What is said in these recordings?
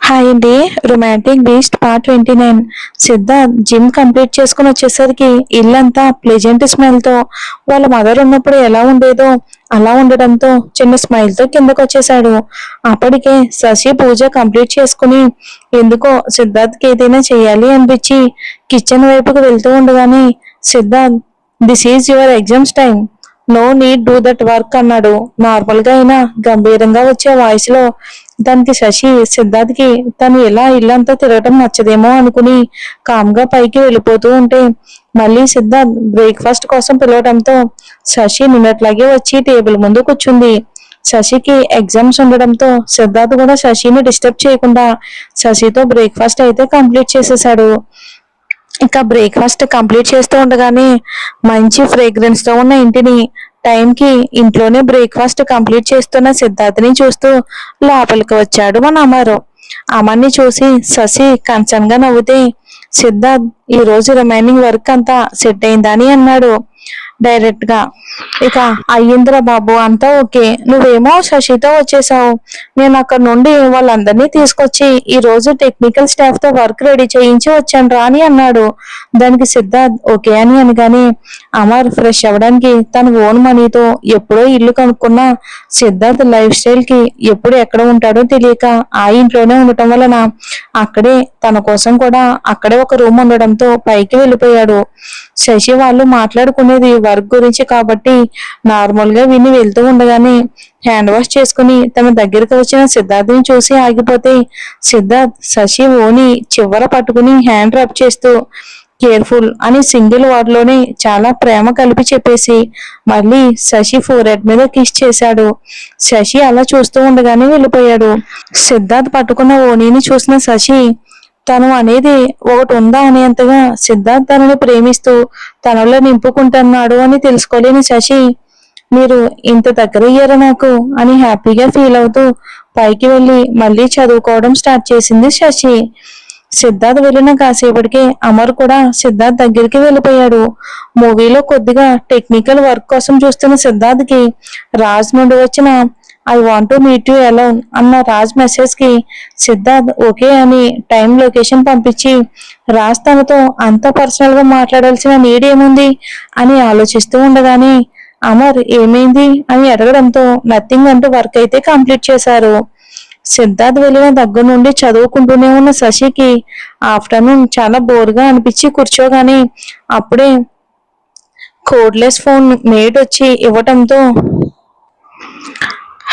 Hi అండి. Romantic beast part 29. Siddharth gym complete చేసుకుని వచ్చేసరికి ఇల్లంతా ప్లెజెంట్ స్మైల్తో వాళ్ళ మదర్ ఉన్నప్పుడు ఎలా ఉండేదో అలా ఉండడంతో చిన్న స్మైల్తో కిందకు వచ్చేసాడు. అప్పటికే శశి పూజ కంప్లీట్ చేసుకుని ఎందుకో సిద్ధార్థ్కి ఏదైనా చేయాలి అనిపించి కిచెన్ వైపుకు వెళ్తూ ఉండగానే Siddharth, this is your exams time, no need do that work అన్నాడు. నార్మల్ గా అయినా గంభీరంగా వచ్చే వాయిస్ లో. దానికి శశి సిద్ధార్థ్కి తను ఇలా ఇల్లంతా తిరగటం నచ్చదేమో అనుకుని కామ్గా పైకి వెళ్ళిపోతూ ఉంటే మళ్ళీ సిద్ధార్థ్ బ్రేక్ఫాస్ట్ కోసం పిలవడంతో శశి నిన్నట్లాగే వచ్చి టేబుల్ ముందు కూర్చుంది. శశికి ఎగ్జామ్స్ ఉండడంతో సిద్ధార్థ్ కూడా శశిని డిస్టర్బ్ చేయకుండా శశితో బ్రేక్ఫాస్ట్ అయితే కంప్లీట్ చేసేసాడు. ఇక బ్రేక్ఫాస్ట్ కంప్లీట్ చేస్తూ ఉండగానే మంచి ఫ్రేగ్రెన్స్ తో ఉన్న ఇంటిని టైంకి ఇంట్లోనే బ్రేక్ఫాస్ట్ కంప్లీట్ చేస్తున్న సిద్ధార్థని చూస్తూ లోపలికి వచ్చాడు మన అమరు. అమర్ని చూసి శశి కన్సర్న్ గా నవ్వుతే, సిద్ధార్థ్ ఈ రోజు రిమైనింగ్ వర్క్ అంతా సెట్ అయిందని అన్నాడు డైరెక్ట్ గా. ఇక అయ్యింద్రా బాబు, అంతా ఓకే, నువ్వేమో శశితో వచ్చేసావు, నేను అక్కడ నుండి వాళ్ళందరినీ తీసుకొచ్చి ఈ రోజు టెక్నికల్ స్టాఫ్ తో వర్క్ రెడీ చేయించి వచ్చాను రా అని అన్నాడు. దానికి సిద్ధార్థ్ ఓకే అని అనగానే అమర్ ఫ్రెష్ అవ్వడానికి తన ఓన్ మనీతో ఎప్పుడో ఇల్లు కనుక్కున్న సిద్ధార్థ్ లైఫ్ స్టైల్ కి ఎప్పుడు ఎక్కడ ఉంటాడో తెలియక ఆ ఇంట్లోనే ఉండటం వలన అక్కడే తన కోసం కూడా అక్కడే ఒక రూమ్ ఉండడంతో పైకి వెళ్ళిపోయాడు. శశి వాళ్ళు మాట్లాడుకునేది వర్క్ గురించి కాబట్టి నార్మల్ గా విని వెళ్తూ ఉండగానే హ్యాండ్ వాష్ చేసుకుని తన దగ్గరికి వచ్చిన సిద్ధార్థ్ని చూసి ఆగిపోతే సిద్ధార్థ్ శశి ఓని చివర పట్టుకుని హ్యాండ్ రబ్ చేస్తూ కేర్ఫుల్ అని సింగిల్ వర్డ్ లోనే చాలా ప్రేమ కలిపి చెప్పేసి మళ్ళీ శశి ఫోరెడ్ మీద కిస్ చేశాడు. శశి అలా చూస్తూ ఉండగానే వెళ్ళిపోయాడు. సిద్ధార్థ్ పట్టుకున్న ఓనీని చూసిన శశి తను అనేది ఒకటి ఉందా అనేంతగా సిద్ధార్థ్ తనని ప్రేమిస్తూ తనలో నింపుకుంటున్నాడు అని తెలుసుకోలేని శశి, మీరు ఇంత దగ్గర అయ్యారా నాకు అని హ్యాపీగా ఫీల్ అవుతూ పైకి వెళ్ళి మళ్ళీ చదువుకోవడం స్టార్ట్ చేసింది శశి. సిద్ధార్థ్ వెళ్ళిన కాసేపటికే అమర్ కూడా సిద్ధార్థ్ దగ్గరికి వెళ్ళిపోయాడు. మూవీలో కొద్దిగా టెక్నికల్ వర్క్ కోసం చూస్తున్న సిద్ధార్థ్కి రాజ్ నుండి వచ్చిన I want to meet you alone అన్న రాజ్ మెసేజ్ కి సిద్ధార్థ్ ఓకే అని టైం లొకేషన్ పంపించి రాజ్ తనతో అంత పర్సనల్ గా మాట్లాడాల్సిన నీడ్ ఏముంది అని ఆలోచిస్తూ ఉండగానే అమర్ ఏమైంది అని అడగడంతో నథింగ్ అంటూ వర్క్ అయితే కంప్లీట్ చేశారు. సిద్ధార్థ్ వెళ్ళిన దగ్గర నుండి చదువుకుంటూనే ఉన్న శశికి ఆఫ్టర్నూన్ చాలా బోర్గా అనిపించి కూర్చోగానే అప్పుడే కోడ్లెస్ ఫోన్ మేడ్ వచ్చి ఇవ్వటంతో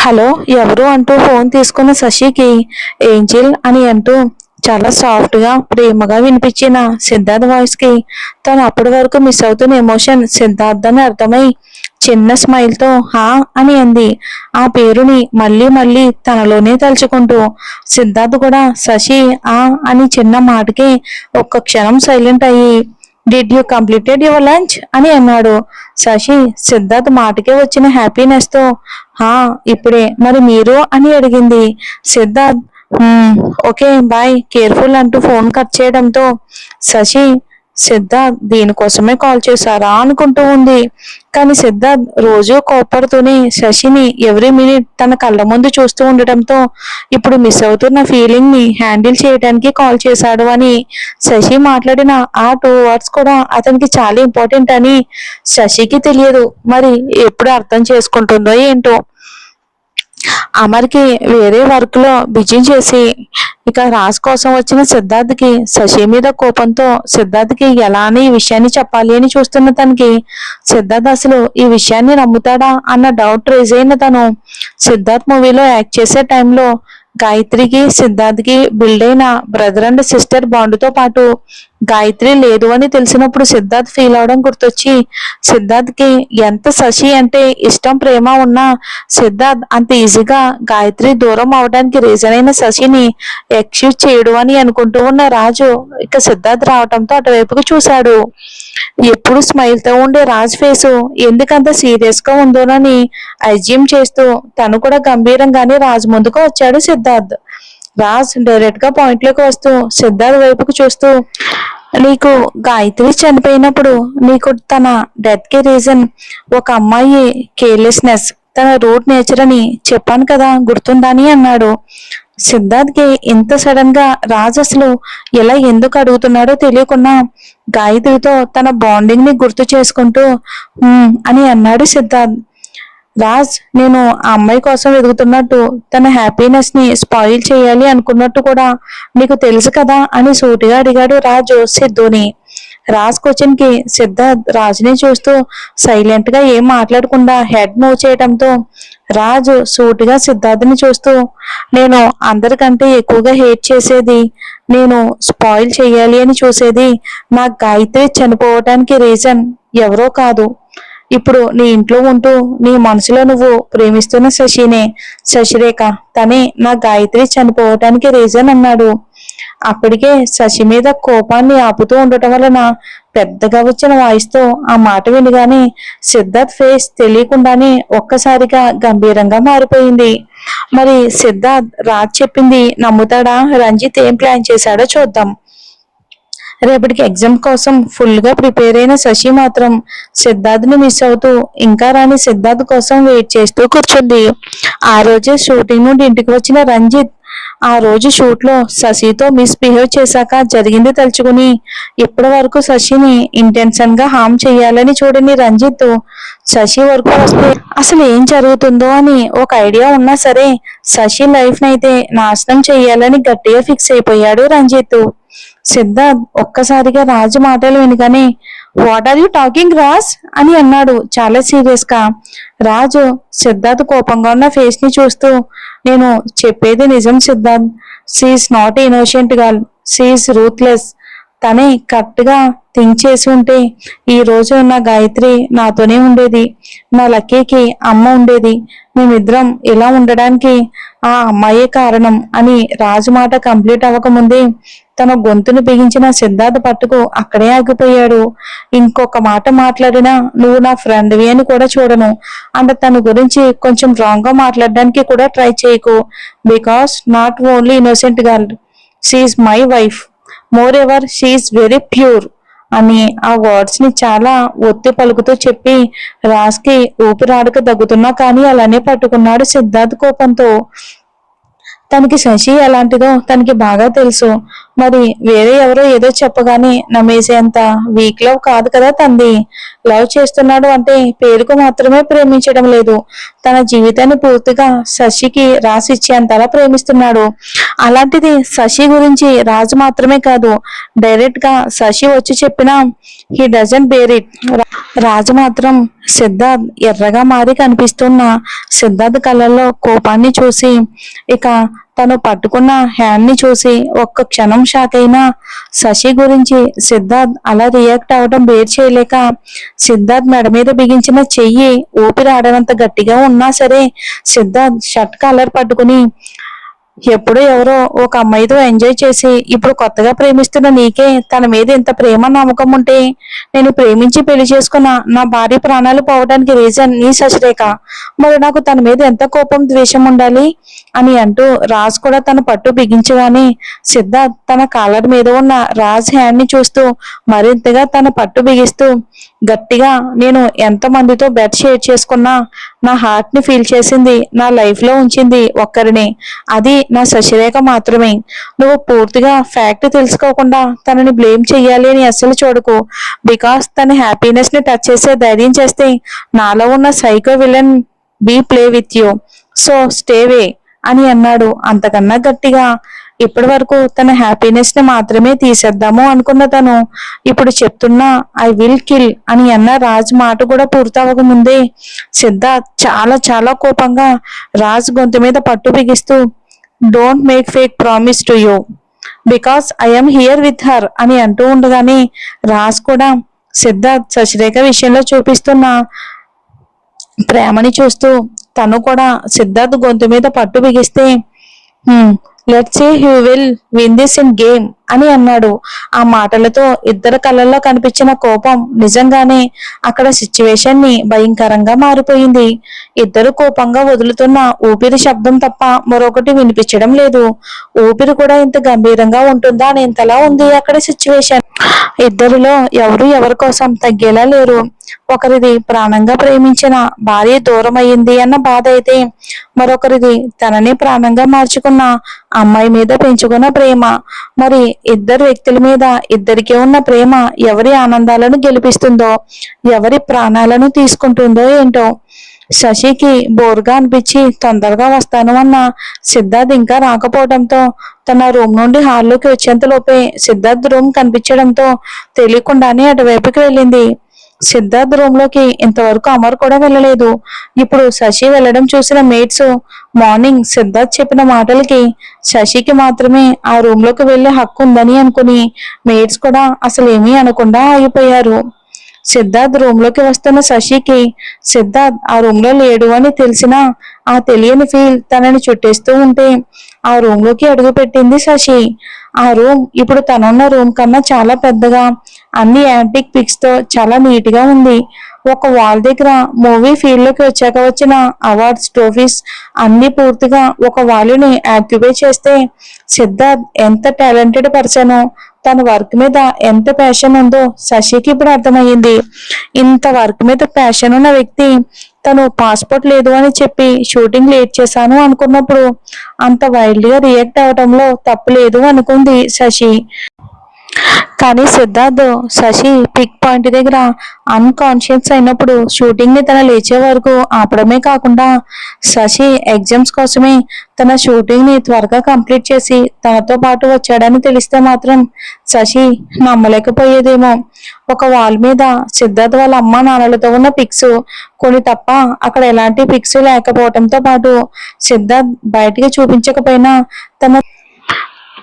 హలో ఎవరు అంటూ ఫోన్ తీసుకున్న శశికి ఏంజిల్ అని అంటూ చాలా సాఫ్ట్ గా ప్రేమగా వినిపించిన సిద్ధార్థ్ వాయిస్ కి తను అప్పటి వరకు మిస్ అవుతున్న ఎమోషన్ సిద్ధార్థ్ అని అర్థమై చిన్న స్మైల్ తో హా అని అంది. ఆ పేరుని మళ్ళీ మళ్ళీ తనలోనే తలుచుకుంటూ సిద్ధార్థ్ కూడా శశి ఆ అని చిన్న మాటకి ఒక్క క్షణం సైలెంట్ అయ్యి did you completed your lunch అని అన్నాడు. శశి సిద్ధార్థ్ మాటకే వచ్చిన హ్యాపీనెస్ తో హా ఇప్పుడే, మరి మీరు అని అడిగింది. సిద్ధార్థ్ ఓకే బాయ్ కేర్ఫుల్ అంటూ ఫోన్ కట్ చేయడంతో శశి సిద్ధార్థ్ దీనికోసమే కాల్ చేశారా అనుకుంటూ ఉంది. కానీ సిద్ధార్థ్ రోజు కోపడుతూనే శశిని ఎవ్రీ మినిట్ తన కళ్ళ ముందు చూస్తూ ఉండటంతో ఇప్పుడు మిస్ అవుతున్న ఫీలింగ్ ని హ్యాండిల్ చేయడానికి కాల్ చేశాడు అని శశి మాట్లాడిన ఆ 2 words కూడా అతనికి చాలా ఇంపార్టెంట్ అని శశికి తెలియదు. మరి ఎప్పుడు అర్థం చేసుకుంటుందో ఏంటో. అమర్కి వేరే వర్క్ లో బిజీ చేసి ఇక రాజ్ కోసం వచ్చిన సిద్ధార్థ్కి శశి మీద కోపంతో సిద్ధార్థ్కి ఎలా అని ఈ విషయాన్ని చెప్పాలి అని చూస్తున్న తనకి సిద్ధార్థ్ అసలు ఈ విషయాన్ని నమ్ముతాడా అన్న డౌట్ రేజ్ అయిన తను సిద్ధార్థ్ మూవీలో యాక్ట్ చేసే టైంలో గాయత్రికి సిద్ధార్థ్కి బిల్డ్ అయిన బ్రదర్ అండ్ సిస్టర్ బాండ్తో పాటు గాయత్రి లేదు అని తెలిసినప్పుడు సిద్ధార్థ్ ఫీల్ అవడం గుర్తొచ్చి సిద్ధార్థ్కి ఎంత శశి అంటే ఇష్టం ప్రేమ ఉన్నా సిద్ధార్థ్ అంత ఈజీగా గాయత్రి దూరం అవడానికి రీజన్ అయిన శశిని ఎక్స్క్యూజ్ చేయడు అని అనుకుంటూ ఉన్న రాజు ఇక సిద్ధార్థ్ రావడంతో అటువైపుకు చూశాడు. ఎప్పుడు స్మైల్ తో ఉండే రాజ్ ఫేసు ఎందుకంత సీరియస్ గా ఉందోనని అజ్యూమ్ చేస్తూ తను కూడా గంభీరంగానే రాజ్ ముందుకు వచ్చాడు సిద్ధార్థ్. రాజ్ డైరెక్ట్ గా పాయింట్ లోకి వస్తూ సిద్ధార్థ్ వైపుకు చూస్తూ, నీకు గాయత్రి చనిపోయినప్పుడు నీకు తన డెత్ కి రీజన్ ఒక అమ్మాయి కేర్లెస్నెస్, తన రూట్ నేచర్ అని చెప్పాను కదా గుర్తుందని అన్నాడు. సిద్ధార్థ్కి ఇంత సడన్ గా రాజ్ అసలు ఎలా ఎందుకు అడుగుతున్నాడో తెలియకుండా గాయత్రితో తన బాండింగ్ ని గుర్తు చేసుకుంటూ అని అన్నాడు సిద్ధార్థ్. రాజ్, నేను ఆ అమ్మాయి కోసం వెతుకుతున్నట్టు తన హ్యాపీనెస్ ని స్పాయిల్ చేయాలి అనుకున్నట్టు కూడా నీకు తెలుసు కదా అని సూటిగా అడిగాడు రాజు సిద్ధుని. రాజ్ క్వశ్చన్ కి సిద్ధార్థ్ రాజుని చూస్తూ సైలెంట్ గా ఏం మాట్లాడకుండా హెడ్ మూవ్ చేయడంతో రాజు సూటిగా సిద్ధార్థ్ని చూస్తూ, నేను అందరికంటే ఎక్కువగా హేట్ చేసేది, నేను స్పాయిల్ చేయాలి అని చూసేది నా గాయత్రి చనిపోవటానికి రీజన్ ఎవరో కాదు, ఇప్పుడు నీ ఇంట్లో ఉంటూ నీ మనసులో నువ్వు ప్రేమిస్తున్న శశినే, శశిరేఖ, తనే నా గాయత్రి చనిపోవటానికి రీజన్ అన్నాడు. అప్పటికే శశి మీద కోపాన్ని ఆపుతూ ఉండటం వలన పెద్దగా వచ్చిన వాయిస్తో ఆ మాట వినగానే సిద్ధార్థ్ ఫేస్ తెలియకుండానే ఒక్కసారిగా గంభీరంగా మారిపోయింది. మరి సిద్ధార్థ్ రాజ్ చెప్పింది నమ్ముతాడా? రంజిత్ ఏం ప్లాన్ చేశాడో చూద్దాం. రేపటికి ఎగ్జామ్ కోసం ఫుల్ గా ప్రిపేర్ అయిన శశి మాత్రం సిద్ధార్థ్ ని మిస్ అవుతూ ఇంకా రాని సిద్ధార్థ్ కోసం వెయిట్ చేస్తూ కూర్చుంది. ఆ రోజే షూటింగ్ నుండి ఇంటికి వచ్చిన రంజిత్ ఆ రోజు షూట్ లో శశితో మిస్బిహేవ్ చేశాక జరిగింది తలుచుకుని ఇప్పటి వరకు శశిని ఇంటెన్షన్ గా హామ్ చేయాలని చూడని రంజిత్ శశి వరకు వస్తే అసలు ఏం జరుగుతుందో అని ఒక ఐడియా ఉన్నా సరే శశి లైఫ్ నైతే నాశనం చేయాలని గట్టిగా ఫిక్స్ అయిపోయాడు రంజిత్. సిద్ధార్థ్ ఒక్కసారిగా రాజు మాటలు వినగానే what are you talking Raj అని అన్నాడు చాలా సీరియస్ గా. రాజు సిద్ధార్థ్ కోపంగా ఉన్న ఫేస్ ని చూస్తూ, నేను చెప్పేది నిజం Siddharth, she's not innocent girl, she's ruthless. తనే కరెక్ట్ గా థింక్ చేసి ఉంటే ఈ రోజు నా గాయత్రి నాతోనే ఉండేది, నా లక్కీకి అమ్మ ఉండేది, మేమిద్దరం ఇలా ఉండడానికి ఆ అమ్మాయే కారణం అని రాజు మాట కంప్లీట్ అవ్వకముందే తన గొంతును బిగించిన సిద్ధార్థ్ పట్టుకు అక్కడే ఆగిపోయాడు. ఇంకొక మాట మాట్లాడినా నువ్వు నా ఫ్రెండ్వి అని కూడా చూడను, అండ్ తన గురించి కొంచెం రాంగ్ గా మాట్లాడడానికి కూడా ట్రై చేయకు, because not only innocent girl, she's my wife, moreover she's very pure అని ఆ వర్డ్స్ ని చాలా ఒత్తి పలుకుతూ చెప్పి రాజ్కి ఊపిరాడక దగ్గుతున్నా కానీ అలానే పట్టుకున్నాడు సిద్ధార్థ్ కోపంతో. తనకి శశి ఎలాంటిదో తనకి బాగా తెలుసు. మరి వేరే ఎవరో ఏదో చెప్పగానే నమ్మేసేంత వీక్ లవ్ కాదు కదా తంది. లవ్ చేస్తున్నాడు అంటే పేరుకు మాత్రమే ప్రేమించడం లేదు, తన జీవితాన్ని పూర్తిగా శశికి రాసిచ్చేంతలా ప్రేమిస్తున్నాడు. అలాంటిది శశి గురించి రాజు మాత్రమే కాదు, డైరెక్ట్ గా శశి వచ్చి చెప్పినా హీ డజంట్ బేర్ ఇట్. రాజు మాత్రం సిద్ధార్థ్ ఎర్రగా మారి కనిపిస్తున్న సిద్ధార్థ్ కళ్ళల్లో కోపాన్ని చూసి ఇక తను పట్టుకున్న హ్యాండ్ ని చూసి ఒక్క క్షణం షాక్ అయినా శశి గురించి సిద్ధార్థ్ అలా రియాక్ట్ అవడం బేర్ చేయలేక సిద్ధార్థ్ మెడ మీద బిగించిన చెయ్యి ఊపిరి ఆడనంత గట్టిగా ఉన్నా సరే సిద్ధార్థ్ షర్ట్ కాలర్ పట్టుకుని, ఎప్పుడో ఎవరో ఒక అమ్మాయితో ఎంజాయ్ చేసి ఇప్పుడు కొత్తగా ప్రేమిస్తున్న నీకే తన మీద ఇంత ప్రేమ నమ్మకం ఉంటే నేను ప్రేమించి పెళ్లి చేసుకున్న నా భార్య ప్రాణాలు పోవడానికి రీజన్ నీ శశిరేఖ, మరి నాకు తన మీద ఎంత కోపం ద్వేషం ఉండాలి అని అంటూ రాజ్ కూడా తన పట్టు బిగించగానే సిద్ధార్థ్ తన కాలర్ మీద ఉన్న రాజ్ హ్యాండ్ ని చూస్తూ మరింతగా తన పట్టు బిగిస్తూ గట్టిగా, నేను ఎంత మందితో బెడ్ షేర్ చేసుకున్నా నా హార్ట్ ని ఫీల్ చేసింది, నా లైఫ్ లో ఉంచింది ఒక్కరిని, అది నా శశిరేఖ మాత్రమే. నువ్వు పూర్తిగా ఫ్యాక్ట్ తెలుసుకోకుండా తనని బ్లేమ్ చెయ్యాలి అని అస్సలు చూడకు, బికాస్ తన హ్యాపీనెస్ ని టచ్ చేసే ధైర్యం చేస్తే నాలో ఉన్న psycho villain be play with you, so stay way అని అన్నాడు అంతకన్నా గట్టిగా. ఇప్పటి వరకు తన హ్యాపీనెస్ ని మాత్రమే తీసేద్దాము అనుకున్న తను ఇప్పుడు చెప్తున్నా ఐ విల్ కిల్ అని అన్న రాజ్ మాట కూడా పూర్తవక ముందే సిద్ధార్థ్ చాలా చాలా కోపంగా రాజ్ గొంతు మీద పట్టు బిగిస్తూ, don't make fake promise to you because I'm here with her అని అంటూ ఉండగానే రాజ్ కూడా సిద్ధార్థ్ శశిరేఖ విషయంలో చూపిస్తున్న ప్రేమని చూస్తూ తను కూడా సిద్ధార్థ్ గొంతు మీద పట్టు బిగిస్తే let's see who will win this in game అని అన్నాడు. ఆ మాటలతో ఇద్దరు కళ్ళల్లో కనిపించిన కోపం నిజంగానే అక్కడ సిచ్యువేషన్ ని భయంకరంగా మారిపోయింది. ఇద్దరు కోపంగా వదులుతున్న ఊపిరి శబ్దం తప్ప మరొకటి వినిపించడం లేదు. ఊపిరి కూడా ఇంత గంభీరంగా ఉంటుందా అని ఇంతలా ఉంది అక్కడ సిచ్యువేషన్. ఇద్దరిలో ఎవరు ఎవరి కోసం తగ్గేలా లేరు. ఒకరిది ప్రాణంగా ప్రేమించిన భార్య దూరం అయ్యింది అన్న బాధ అయితే, మరొకరిది తనని ప్రాణంగా మార్చుకున్న అమ్మాయి మీద పెంచుకున్న ప్రేమ. మరి ఇద్దరు వ్యక్తుల మీద ఇద్దరికీ ఉన్న ప్రేమ ఎవరి ఆనందాలను గెలిపిస్తుందో, ఎవరి ప్రాణాలను తీసుకుంటుందో ఏంటో. శశికి బోర్గా అనిపించి తొందరగా వస్తాను అన్న సిద్ధార్థ్ ఇంకా రాకపోవడంతో తన రూమ్ నుండి హాల్లోకి వచ్చేంతలోపే సిద్ధార్థ్ రూమ్ కనిపించడంతో తెలియకుండానే అటువైపుకి వెళ్ళింది. సిద్ధార్థ్ రూమ్ లోకి ఇంతవరకు అమర్ కూడా వెళ్ళలేదు. ఇప్పుడు శశి వెళ్ళడం చూసిన మేట్స్ మార్నింగ్ సిద్ధార్థ్ చెప్పిన మాటలకి శశికి మాత్రమే ఆ రూమ్ లోకి వెళ్లే హక్కు ఉందని అనుకుని మేట్స్ కూడా అసలు ఏమీ అనకుండా ఆగిపోయారు. సిద్ధార్థ్ రూమ్ లోకి వస్తున్న శశికి సిద్ధార్థ్ ఆ రూమ్ లో లేడు అని తెలిసినా ఆ తెలియని ఫీల్ తనని చుట్టేస్తూ ఉంటే ఆ రూమ్ లోకి అడుగు పెట్టింది శశి. ఆ రూమ్ ఇప్పుడు తనున్న రూమ్ కన్నా చాలా పెద్దగా, అన్ని యాంటిక్ పిక్స్ తో చాలా నీట్ గా ఉంది. ఒక వాల్ దగ్గర మూవీ ఫీల్డ్ లోకి వచ్చాక వచ్చిన అవార్డ్స్ ట్రోఫీస్ అన్ని పూర్తిగా ఒక వాల్యూని ఆక్యుపై చేస్తే సిద్ధార్థ్ ఎంత టాలెంటెడ్ పర్సనో, తన వర్క్ మీద ఎంత ప్యాషన్ ఉందో శశికి ఇప్పుడు అర్థమయ్యింది. ఇంత వర్క్ మీద ప్యాషన్ ఉన్న వ్యక్తి తను పాస్పోర్ట్ లేదు అని చెప్పి షూటింగ్ లేట్ చేశాను అనుకున్నప్పుడు అంత వైల్డ్ గా రియాక్ట్ అవడంలో తప్పు లేదు అనుకుంది శశి. కానీ సిద్ధార్థ్ శశి పిక్ పాయింట్ దగ్గర అన్కాన్షియస్ అయినప్పుడు షూటింగ్ ని తన లేచే వరకు ఆపడమే కాకుండా శశి ఎగ్జామ్స్ కోసమే తన షూటింగ్ ని త్వరగా కంప్లీట్ చేసి తనతో పాటు వచ్చాడని తెలిస్తే మాత్రం శశి నమ్మలేకపోయేదేమో. ఒక వాల్ మీద సిద్ధార్థ్ వాళ్ళ అమ్మ నాన్నలతో ఉన్న పిక్స్ కొన్ని తప్ప అక్కడ ఎలాంటి పిక్స్ లేకపోవడంతో పాటు సిద్ధార్థ్ బయటికి చూపించకపోయినా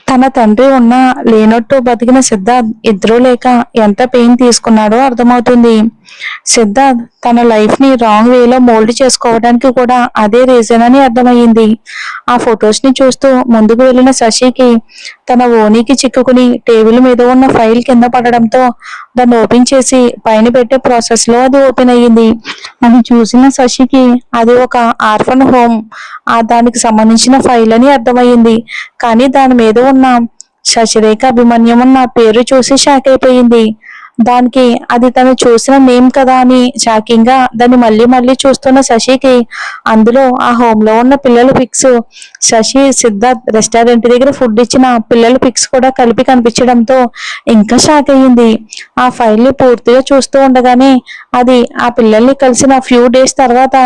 తన తండ్రి ఉన్నా లేనట్టు బతికిన సిద్ధార్థ్ ఇద్దరూ లేక ఎంత పెయిన్ తీసుకున్నాడో అర్థమవుతుంది. సిద్ధార్థ్ తన లైఫ్ ని రాంగ్ వేలో మోల్డ్ చేసుకోవడానికి కూడా అదే రీజన్ అని అర్థమయ్యింది. ఆ ఫొటోస్ ని చూస్తూ ముందుకు వెళ్ళిన శశికి తన ఓనీకి చిక్కుకుని టేబుల్ మీద ఉన్న ఫైల్ కింద పడడంతో దాన్ని ఓపెన్ చేసి పైన పెట్టే ప్రాసెస్ లో అది ఓపెన్ అయ్యింది. అది చూసిన శశికి అది ఒక ఆర్ఫన్ హోమ్ దానికి సంబంధించిన ఫైల్ అని అర్థమయ్యింది. కానీ దాని మీద ఉన్న శశిరేఖ అభిమన్యం ఉన్న పేరు చూసి షాక్ అయిపోయింది. దానికి అది తను చూసిన నేమ్ కదా అని షాకింగ్ గా దాన్ని మళ్ళీ మళ్ళీ చూస్తున్న శశికి అందులో ఆ హోమ్ లో ఉన్న పిల్లల పిక్స్, శశి సిద్ధార్థ్ రెస్టారెంట్ దగ్గర ఫుడ్ ఇచ్చిన పిల్లల పిక్స్ కూడా కలిపి కనిపించడంతో ఇంకా షాక్ అయ్యింది. ఆ ఫైల్ ని పూర్తిగా చూస్తూ ఉండగానే అది ఆ పిల్లల్ని కలిసిన ఫ్యూ డేస్ తర్వాత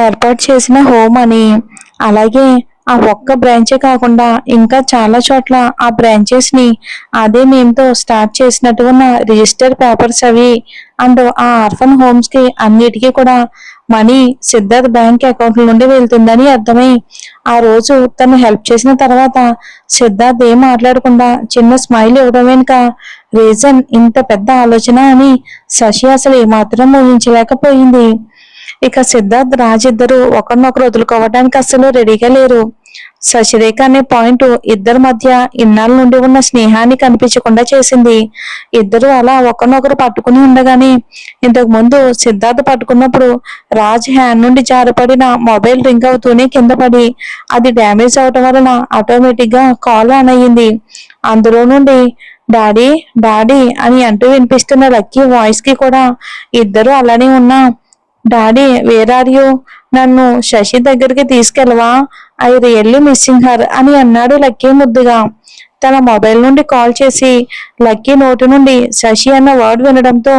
ఏర్పాటు చేసిన హోమ్ అని, అలాగే ఆ ఒక్క బ్రాంచే కాకుండా ఇంకా చాలా చోట్ల ఆ బ్రాంచెస్ ని అదే నేమ్ తో స్టార్ట్ చేసినట్టు ఉన్న రిజిస్టర్ పేపర్స్ అవి, అండ్ ఆ ఆర్ఫన్ హోమ్స్ కి అన్నిటికీ కూడా మనీ సిద్ధార్థ్ బ్యాంక్ అకౌంట్ నుండి వెళ్తుందని అర్థమై ఆ రోజు తను హెల్ప్ చేసిన తర్వాత సిద్ధార్థ్ ఏం మాట్లాడకుండా చిన్న స్మైల్ ఇవ్వడం వెనుక రీజన్ ఇంత పెద్ద ఆలోచన అని శశి అసలు ఏమాత్రం ఊహించలేకపోయింది. ఇక సిద్ధార్థ్ రాజ్ ఇద్దరు ఒకరినొకరు వదులుకోవడానికి అసలు రెడీగా లేరు. శశిరేఖ అనే పాయింట్ ఇద్దరి మధ్య ఇన్నాళ్ళ నుండి ఉన్న స్నేహాన్ని కనిపించకుండా చేసింది. ఇద్దరు అలా ఒకరినొకరు పట్టుకుని ఉండగానే ఇంతకు ముందు సిద్ధార్థ్ పట్టుకున్నప్పుడు రాజ్ హ్యాండ్ నుండి జారిపడిన మొబైల్ రింగ్ అవుతూనే కింద పడి అది డ్యామేజ్ అవటం వలన ఆటోమేటిక్ గా కాల్ ఆన్ అయ్యింది. అందులో నుండి డాడీ డాడీ అని అంటూ వినిపిస్తున్న లక్కీ వాయిస్ కి కూడా ఇద్దరు అలానే ఉన్నా డాడీ వేర్ ఆర్ యూ, నన్ను శశి దగ్గరికి తీసుకెళ్ళవా, ఐ రియల్లీ మిస్సింగ్ హర్ అని అన్నాడు లక్కీ ముద్దుగా. తన మొబైల్ నుండి కాల్ చేసి లక్కీ నోటి నుండి శశి అన్న వర్డ్ వినడంతో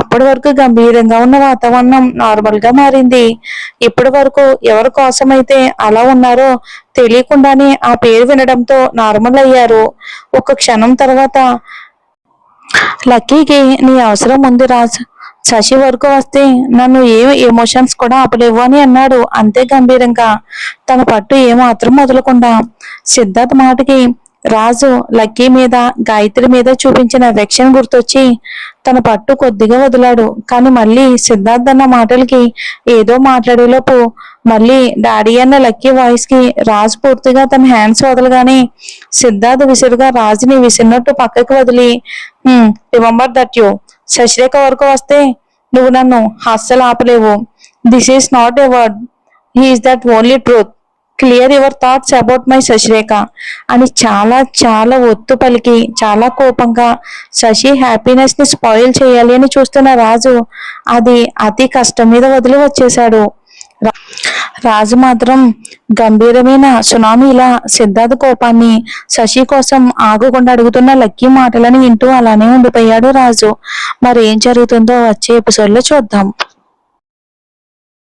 అప్పటి వరకు గంభీరంగా ఉన్న వాతావరణం నార్మల్ గా మారింది. ఇప్పటి వరకు ఎవరి కోసమైతే అలా ఉన్నారో తెలియకుండానే ఆ పేరు వినడంతో నార్మల్ అయ్యారు. ఒక క్షణం తర్వాత లక్కీకి నీ అవసరం ఉంది రాజ్, శశి వరకు వస్తే నన్ను ఏ ఎమోషన్స్ కూడా ఆపలేవు అని అన్నాడు అంతే గంభీరంగా, తన పట్టు ఏమాత్రం వదలకుండా. సిద్ధార్థ్ మాటకి రాజు లక్కీ మీద గాయత్రి మీద చూపించిన వెక్షన్ గుర్తొచ్చి తన పట్టు కొద్దిగా వదిలాడు. కానీ మళ్ళీ సిద్ధార్థ్ అన్న మాటలకి ఏదో మాట్లాడేలోపు మళ్ళీ డాడీ అన్న లక్కీ వాయిస్ కి రాజు పూర్తిగా తన హ్యాండ్స్ వదలగానే సిద్ధార్థ్ విసురుగా రాజుని విసిరినట్టు పక్కకి వదిలి, రిమెంబర్ దట్ యూ, శశిరేఖ వరకు వస్తే నువ్వు నన్ను అస్సలు ఆపలేవు. This is not a word, he is that only truth. Clear your thoughts about my Sasirekha అని చాలా చాలా ఒత్తు పలికి చాలా కోపంగా శశి హ్యాపీనెస్ ని స్పాయిల్ చేయాలి అని చూస్తున్న రాజు అది అతి కష్టం మీద వదిలి వచ్చేశాడు. రాజు మాత్రం గంభీరమైన సునామీలా సిద్ధార్థ్ కోపాన్ని, శశి కోసం ఆగకుండా అడుగుతున్న లక్కీ మాటలను వింటూ అలానే ఉండిపోయాడు రాజు. మరి ఏం జరుగుతుందో వచ్చే ఎపిసోడ్ లో చూద్దాం.